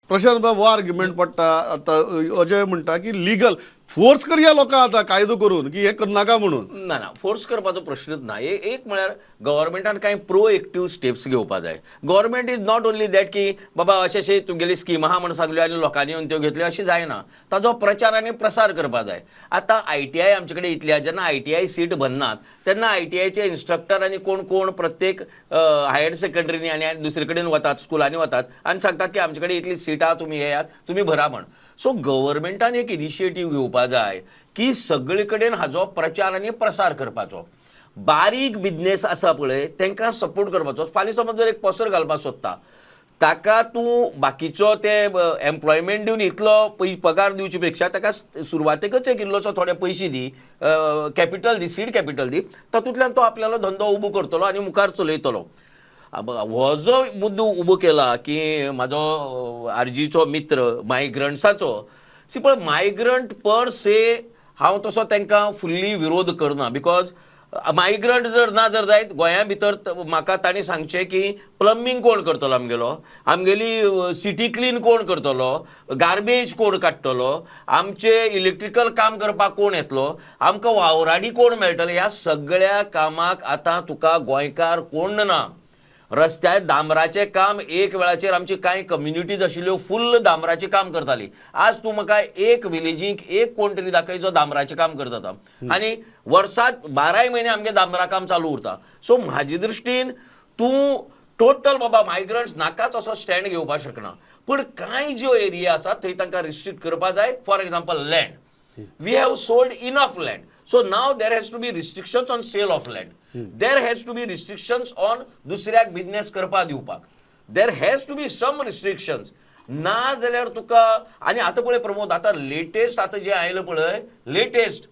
प्रशांत बाब हो आर्ग्युमेंट पडटा आता अजय म्हणटा की लिगल फोर्स करया लोकां आता कायदो करून की हे करनाका म्हणून ना फोर्स करपाचो प्रश्नच ना एक म्हळ्यार गव्हर्मेंटान कांय प्रोएक्टिव्ह स्टेप्स घेवपा जाय government is not only that की बाबा अशें तुगेली स्कीम आहा म्हणून सांगल्यो आनी लोकांनी येवन त्यो घेतल्यो अशें जायना ताजो प्रचार आनी प्रसार करपा जाय आतां ITI आमचे कडेन इतल्या जेन्ना ITI सीट बननात तेन्ना ITIचे इन्स्ट्रक्टर आनी कोण कोण प्रत्येक हायर सेकंडरीनी आनी दुसरे कडेन वतात स्कुलांनी वतात आनी सांगतात की आमचे कडेन इतली सीट आहा तुमी येयात तुमी भरा म्हण सो गव्हर्मेंटान एक इनिशिएटीव घेवपा जाय की सगळे कडेन हाजो प्रचार आनी प्रसार करपाचो बारीक बिझनेस आसा पळय तांकां सपोर्ट करपाचो फाल्यां समज जर एक पोसर घालपाक सोदता ताका तूं बाकीचो ते एम्प्लॉयमेंट दिवन इतलो पगार दिवचे पेक्षा ताका सुरवातेकच एक इल्लोसो थोडे पयशे दी कॅपिटल दी सीड कॅपिटल दी तातूंतल्यान तो आपल्यालो धंदो उबो करतलो आनी मुखार चलयतलो हो जो मुद्दो उबो केला की म्हाजो आरजीचो मित्र मायग्रंट्साचो सी पण मायग्रंट पर से हांव तसो तांकां फुल्ली विरोध करना बिकॉज मायग्रंट जर ना जर जायत गोंया भितर म्हाका तांणी सांगचें की प्लंबिंग कोण करतलो आमगेली सिटी क्लीन कोण करतलो गार्बेज कोण काडटलो आमचे इलेक्ट्रिकल काम करपाक कोण येतलो आमकां वावराडी कोण मेळटले ह्या सगळ्या कामाक आतां तुका गोंयकार कोण ना रस्त्यार डांबराचें काम एक वेळाचेर आमची कांय कम्युनिटीज आशिल्ल्यो फुल्ल डांबराचें काम करताली आज तूं म्हाका एक विलेजीक एक कोण तरी दाखय जो डांबराचें काम करता आनी वर्सात 12 म्हयने आमगे डांबरा काम चालू उरता सो म्हाजे दृश्टीन तूं टोटल बाबा मायग्रंट्स नाकाच असो स्टँड घेवपाक शकना पूण कांय ज्यो एरिया आसा थंय तांकां रिस्ट्रिक्ट करपा जाय for example land we have sold enough land so now there has to be restrictions on sale of land there has to be restrictions on दुसऱ्याक बिझनेस करपा दिवपाक there has to be some restrictions ना जाल्यार तुका आनी आतां पळय प्रमोद आतां latest आतां जे आयलं पळय लेटेस्ट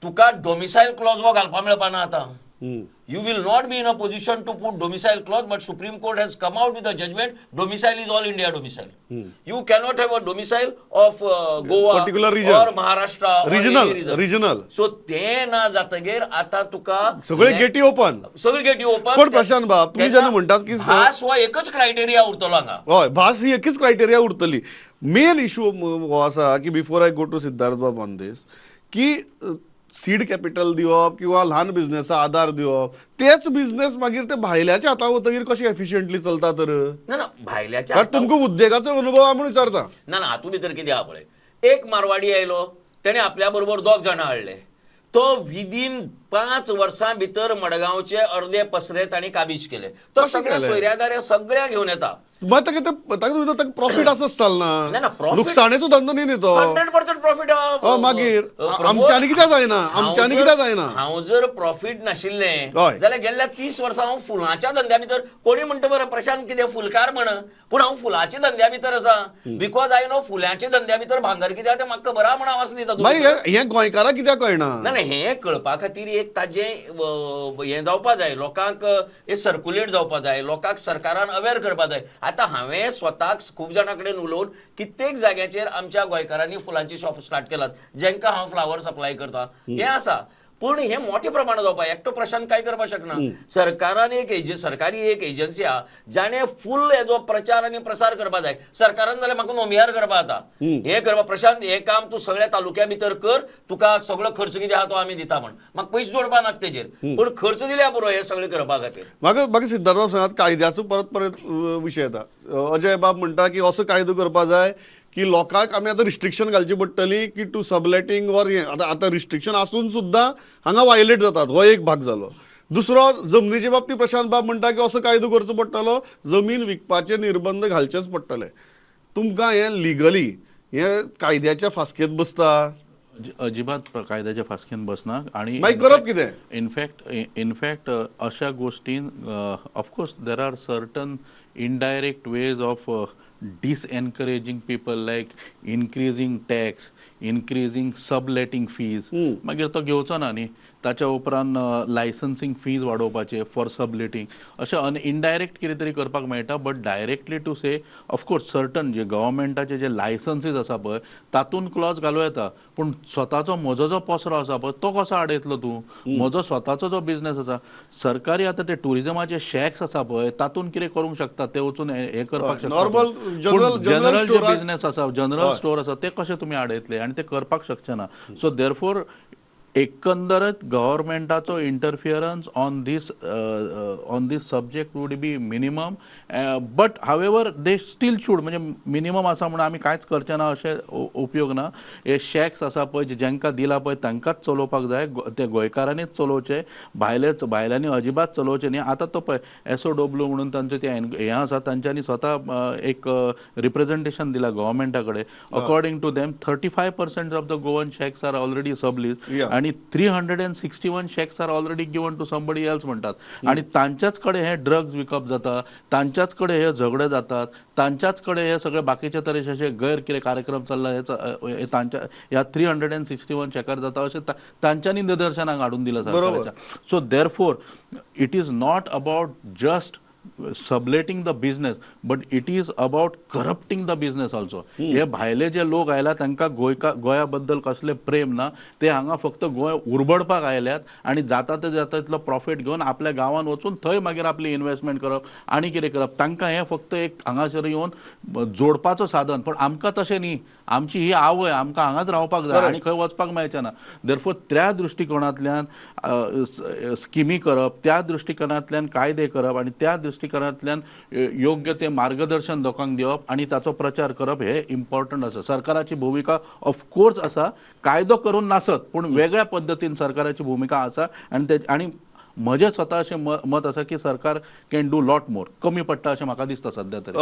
तुका डोमिसायल क्लॉज हो घालपा मेळपाना आतां you will not be in a position to put domicile clause but Supreme Court has come out with a judgment domicile is all India domicile you cannot have a domicile of Goa particular region or Maharashtra regional so ते ना जातगेर आता तुका सगळे Getty open पण प्रशांत बाब तुम्ही जेन्ना म्हणटात की भास हो एकच क्रायटेरिया उरतलो हांगा हय भास ही एकच क्रायटेरिया उरतली मेन इशू हो आसा की before I go to Siddharth बाब ऑन दिस की सीड कॅपिटल दिवप किंवा ल्हान बिझनेसा आदार दिवप तेच बिझनेस मागीर ते भायल्याच्या हातांत वतगीर कशें एफिशियंटली चलता तर ना भायल्याच्या तुमकां उद्देगाचो अनुभव आहा म्हणून विचारता ना हातूंत भितर कितें आहा पळय एक मारवाडी आयलो तेणे आपल्या बरोबर 2 जाणां हाडले तो विदीन 5 वर्सां भितर मडगांवचे अर्दे पसरे तांणी काबीज केले तो सगळ्या सोयऱ्यादाऱ्या सगळ्या घेवन येता मग ताका प्रॉफिट आसत ना, नुकसाणेचो धंदो न्ही तो 100% प्रॉफिट मागीर आमच्यानी कित्याक जायना हांव जर प्रॉफिट नाशिल्लें जाल्यार गेल्ल्या 30 वर्सां हांव फुलांच्या धंद्या भितर कोणी म्हणटा बरं प्रशांत कितें फुलकार म्हण पूण हांव फुलांच्या धंद्या भितर आसा बिकॉज आय नो फुलांच्या धंद्या भितर भांगर कित्याक तें म्हाका खबर आहा म्हण हांव आसली हें गोंयकाराक कित्याक कळना ना हें कळपा खातीर एक ताजें हें जावपा जाय लोकांक हें सर्क्युलेट जावपा जाय लोकांक सरकारान अवेअर करपा जाय आतां हांवें स्वताक खूब जाणां कडेन उलोवन कित्येक जाग्याचेर आमच्या गोंयकारांनी फुलांची शॉप स्टार्ट केलात जेंकां हांव फ्लावर सप्लाय करता हें आसा पूण हें मोठे प्रमाणांत जावपा एकटो प्रशांत कांय करपाक शकना सरकारान सरकारी एक एजन्सी आहा जाणें फूल हेजो प्रचार आनी प्रसार करपा जाय सरकारान जाल्यार म्हाका नोमियार करपा जाता हें करपा प्रशांत हें काम तूं सगळ्या तालुक्या भितर कर तुका सगळो खर्च कितें आहा तो आमी दिता म्हण म्हाका पयशे जोडपा नाका तेजेर पूण खर्च दिल्या पुरो हें सगळें करपा खातीर म्हाका सिद्धार्थ बाब सांगात कायद्याचो परत विशय येता अजय बाब म्हणटा की असो कायदो करपा जाय की लोकांक आमी आतां रिस्ट्रिक्शन घालची पडटली की टू सबलेटिंग ऑर आतां रिस्ट्रिक्शन आसून सुद्दां हांगा वायलेट जातात हो एक भाग जालो दुसरो जमनीचे बाबतींत प्रशांत बाब म्हणटा की असो कायदो करचो पडटलो जमीन विकपाचे निर्बंध घालचेच पडटले तुमकां हें लिगली हें कायद्याच्या फास्केत बसता अजिबात कायद्याच्या फास्केन बसना आणि मागीर करप कितें इनफॅक्ट अशा गोष्टीन of course there are certain indirect ways of disencouraging people like increasing tax increasing subletting fees मागीर तो घेवचो ना न्ही ताच्या उपरांत लायसन्सींग फीज वाडोवपाचे फॉर सबलेटींग अशें इनडायरेक्ट कितें तरी करपाक मेळटा. But directly to say of course certain जे गव्हर्मेंटाचे जे लायसन्सीस आसा पळय तातूंत क्लॉज घालूं येता. पूण स्वताचो म्हजो जो पसरो आसा पळय तो कसो आडयतलो तूं? म्हजो स्वताचो जो बिझनेस आसा, सरकारी आतां ते टुरिजमाचे शॅक्स आसा पळय तातूंत कितें करूंक शकता ते वचून हे करपाक शकता. नॉर्मल जनरल जे स्टोराक बिझनेस आसा, जनरल स्टोर आसा ते कशे तुमी आडयतले आनी ते करपाक शकचे ना. सो देरफोर एकंदरच गव्हर्मेंटाचो interference on this subject would be minimum. But however they still should, म्हणजे मिनिमम आसा म्हणून आमी कांयच करचे ना अशें उपयोग ना. हे शॅक्स आसा पळय जेंकां दिला पळय तांकांच चलोवपाक जाय, ते गोंयकारांनीच चलोवचे, भायल्यांनी अजिबात चलोवचे न्ही. आतां तो पळय SOW म्हणून तांचे ते हें आसा, तांच्यांनी स्वता एक रिप्रेझेंटेशन दिला गव्हर्मेंटा कडेन. According to them 35% of the Goan shacks are already sublease आणि 361 shacks are already given to somebody else म्हणटात. आणि तांच्याच कडेन हे ड्रग्स विकप जाता, तांच्याच कडेन हे झगडे जातात, तांच्याच कडेन हे सगळे बाकीचे तरेचे गैर कितें कार्यक्रम चल्ला हे तांच्या ह्या 361 शॅकार जाता अशें तांच्यांनी निदर्शनाक हाडून दिलां सरकाराच्या. So देरफोर it is not about just subletting the business but it is about corrupting the business also. हे भायले जे लोक आयला तांकां गोंया बद्दल कसले प्रेम ना, ते हांगा फक्त गोंय उरबडपाक आयल्यात आणि जाता तितलो प्रॉफिट घेवन आपल्या गांवांत वचून थंय मागीर आपली इन्व्हेस्टमेंट करप आनी कितें करप. तांकां हें फक्त एक हांगासर येवन जोडपाचो साधन. पण आमकां तशें न्ही, आमची ही आवय, आमकां हांगाच रावपाक जाय आनी खंय वचपाक मेळचें ना. देरफोर त्या दृश्टिकोनांतल्यान स्किमी करप, त्या दृश्टिकोनांतल्यान कायदे करप आणि त्या दृश्टिकोनांतल्यान योग्य ते मार्गदर्शन लोकांक दिवप आणि ताचो प्रचार करप हे इम्पॉर्टंट आसा. सरकाराची भुमिका ऑफकोर्स आसा, कायदो करून नासत, पूण वेगळ्या पद्दतीन सरकाराची भुमिका आसा. आणि म्हजें स्वता अशें मत आसा की सरकार कॅन डू लॉट मोर. कमी पडटा अशें म्हाका दिसता सध्या तरी.